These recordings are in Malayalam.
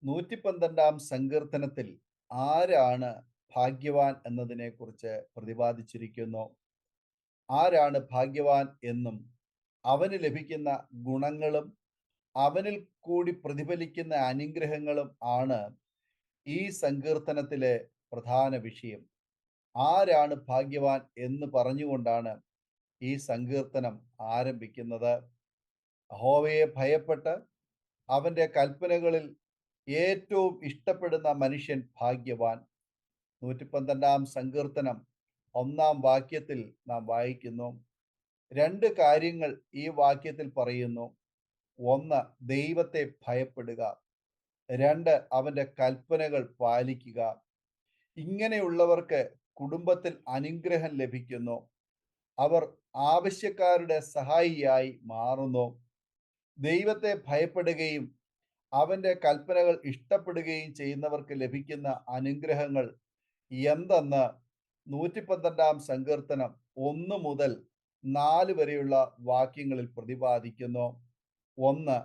112 സങ്കീർത്തനത്തിൽ ആരാണ് ഭാഗ്യവാൻ എന്നതിനെക്കുറിച്ച് പ്രതിപാദിച്ചിരിക്കുന്നു. ആരാണ് ഭാഗ്യവാൻ എന്നും അവന് ലഭിക്കുന്ന ഗുണങ്ങളും അവനിൽ കൂടി പ്രതിഫലിക്കുന്ന അനുഗ്രഹങ്ങളും ആണ് ഈ സങ്കീർത്തനത്തിലെ പ്രധാന വിഷയം. ആരാണ് ഭാഗ്യവാൻ എന്ന് പറഞ്ഞുകൊണ്ടാണ് ഈ സങ്കീർത്തനം ആരംഭിക്കുന്നത്. യഹോവയെ ഭയപ്പെട്ട് അവൻ്റെ കൽപ്പനകളിൽ ഏറ്റവും ഇഷ്ടപ്പെടുന്ന മനുഷ്യൻ ഭാഗ്യവാൻ. 112 സങ്കീർത്തനം 1 വാക്യത്തിൽ നാം വായിക്കുന്നു. 2 കാര്യങ്ങൾ ഈ വാക്യത്തിൽ പറയുന്നു. 1, ദൈവത്തെ ഭയപ്പെടുക. 2, അവൻ്റെ കൽപ്പനകൾ പാലിക്കുക. ഇങ്ങനെയുള്ളവർക്ക് കുടുംബത്തിൽ അനുഗ്രഹം ലഭിക്കുന്നു. അവർ ആവശ്യക്കാരുടെ സഹായിയായി മാറുന്നു. ദൈവത്തെ ഭയപ്പെടുകയും അവൻ്റെ കൽപ്പനകൾ ഇഷ്ടപ്പെടുകയും ചെയ്യുന്നവർക്ക് ലഭിക്കുന്ന അനുഗ്രഹങ്ങൾ എന്തെന്ന് 112 സങ്കീർത്തനം 1 മുതൽ 4 വരെയുള്ള വാക്യങ്ങളിൽ പ്രതിപാദിക്കുന്നു. 1,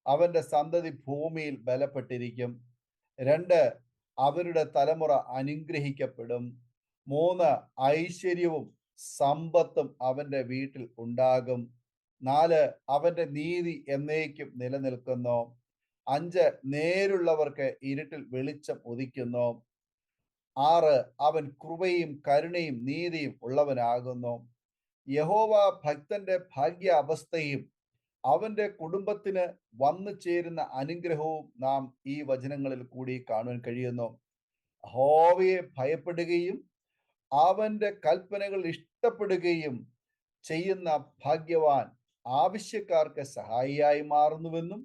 അവൻ്റെ സന്തതി ഭൂമിയിൽ ബലപ്പെട്ടിരിക്കും. 2, അവരുടെ തലമുറ അനുഗ്രഹിക്കപ്പെടും. 3, ഐശ്വര്യവും സമ്പത്തും അവൻ്റെ വീട്ടിൽ ഉണ്ടാകും. 4, അവൻ്റെ നീതി എന്നേക്കും നിലനിൽക്കുന്നു. 5, നേരുള്ളവർക്ക് ഇരുട്ടിൽ വെളിച്ചം ഉദിക്കുന്നു. 6, അവൻ കൃപയും കരുണയും നീതിയും ഉള്ളവനാകുന്നു. യഹോവ ഭക്തന്റെ ഭാഗ്യ അവസ്ഥയും അവന്റെ കുടുംബത്തിന് വന്നു ചേരുന്ന അനുഗ്രഹവും നാം ഈ വചനങ്ങളിൽ കൂടി കാണുവാൻ കഴിയുന്നു. യഹോവയെ ഭയപ്പെടുകയും അവന്റെ കൽപ്പനകൾ ഇഷ്ടപ്പെടുകയും ചെയ്യുന്ന ഭാഗ്യവാൻ ആവശ്യക്കാർക്ക് സഹായിയായി മാറുന്നുവെന്നും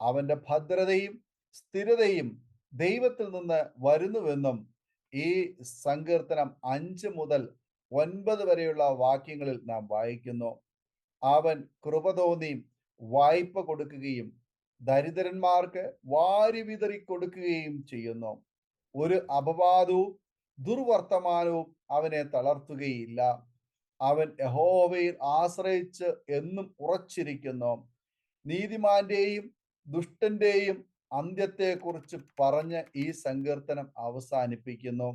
അവന്റെ ഭദ്രതയും സ്ഥിരതയും ദൈവത്തിൽ നിന്ന് വരുന്നുവെന്നും ഈ സങ്കീർത്തനം 5 മുതൽ 9 വരെയുള്ള വാക്യങ്ങളിൽ നാം വായിക്കുന്നു. അവൻ കൃപ തോന്നി വായ്പ കൊടുക്കുകയും ദരിദ്രന്മാർക്ക് വാരി വിതറി കൊടുക്കുകയും ചെയ്യുന്നു. ഒരു അപവാദവും ദുർവർത്തമാനവും അവനെ തളർത്തുകയില്ല. അവൻ യഹോവയിൽ ആശ്രയിച്ച് എന്നും ഉറച്ചിരിക്കുന്നു. നീതിമാന്റെയും ദുഷ്ടന്റെയും അന്ത്യത്തെക്കുറിച്ച് പറഞ്ഞ് ഈ സങ്കീർത്തനം അവസാനിപ്പിക്കുന്നു.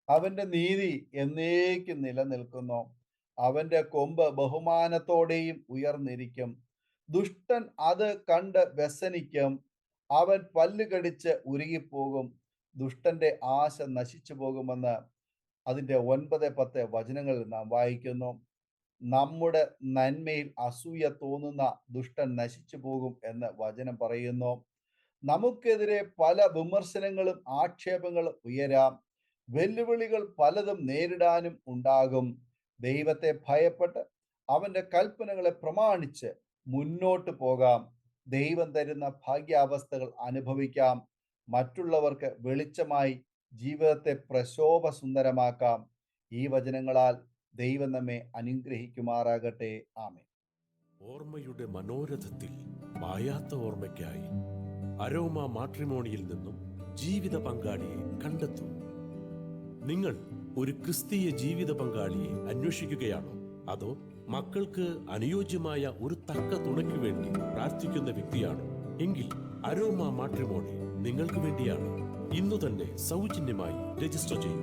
അവന്റെ നീതി എന്നേക്കും നിലനിൽക്കുന്നു. അവന്റെ കൊമ്പ് ബഹുമാനത്തോടെയും ഉയർന്നിരിക്കും. ദുഷ്ടൻ അത് കണ്ട് വ്യസനിക്കും. അവൻ പല്ല് കടിച്ച് ഉരുകിപ്പോകും. ദുഷ്ടന്റെ ആശ നശിച്ചു പോകുമെന്ന് അതിൻ്റെ 9, 10 വചനങ്ങളിൽ നാം വായിക്കുന്നു. നമ്മുടെ നന്മയിൽ അസൂയ തോന്നുന്ന ദുഷ്ടൻ നശിച്ചു പോകും എന്ന് വചനം പറയുന്നു. നമുക്കെതിരെ പല വിമർശനങ്ങളും ആക്ഷേപങ്ങളും ഉയരാം. വെല്ലുവിളികൾ പലതും നേരിടാനും ഉണ്ടാകും. ദൈവത്തെ ഭയപ്പെട്ട് അവന്റെ കൽപ്പനകളെ പ്രമാണിച്ച് മുന്നോട്ട് പോകാം. ദൈവം തരുന്ന ഭാഗ്യാവസ്ഥകൾ അനുഭവിക്കാം. മറ്റുള്ളവർക്ക് വെളിച്ചമായി ജീവിതത്തെ പ്രശോഭസുന്ദരമാക്കാം. ഈ വചനങ്ങളാൽ ദൈവം നമ്മെ അനുഗ്രഹിക്കുമാറാകട്ടെ. ആമേൻ. ഓർമ്മയുടെ മനോരഥത്തിൽ മായാത്ത ഓർമ്മയ്ക്കായി അരോമ മാട്രിമോണിയിൽ നിന്നും ജീവിത പങ്കാളിയെ കണ്ടെത്തൂ. നിങ്ങൾ ഒരു ക്രിസ്തീയ ജീവിത പങ്കാളിയെ അന്വേഷിക്കുകയാണോ? അതോ മക്കൾക്ക് അനുയോജ്യമായ ഒരു തക്ക തുണയ്ക്ക് വേണ്ടി പ്രാർത്ഥിക്കുന്ന വ്യക്തിയാണോ? എങ്കിൽ അരോമ മാട്രിമോണി നിങ്ങൾക്ക് വേണ്ടിയാണ്. ഇന്നു തന്നെ സൗജന്യമായി രജിസ്റ്റർ ചെയ്യൂ.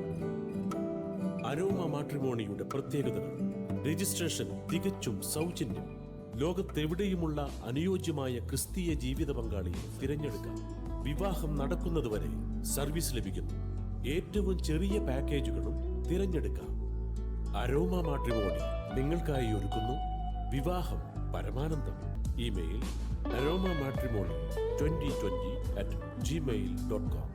അരോമ മാട്രിമോണിയുടെ പ്രത്യേകതകൾ: രജിസ്ട്രേഷൻ തികച്ചും സൗജന്യം. ലോകത്തെവിടെയുമുള്ള അനുയോജ്യമായ ക്രിസ്തീയ ജീവിത പങ്കാളിയെ തിരഞ്ഞെടുക്കാം. വിവാഹം നടക്കുന്നതുവരെ സർവീസ് ലഭിക്കുന്നു. ഏറ്റവും ചെറിയ പാക്കേജുകളും തിരഞ്ഞെടുക്കാം. അരോമ മാട്രിമോണി നിങ്ങൾക്കായി ഒരുക്കുന്നു വിവാഹം പരമാനന്ദം. Email aroma matrimony2020@gmail.com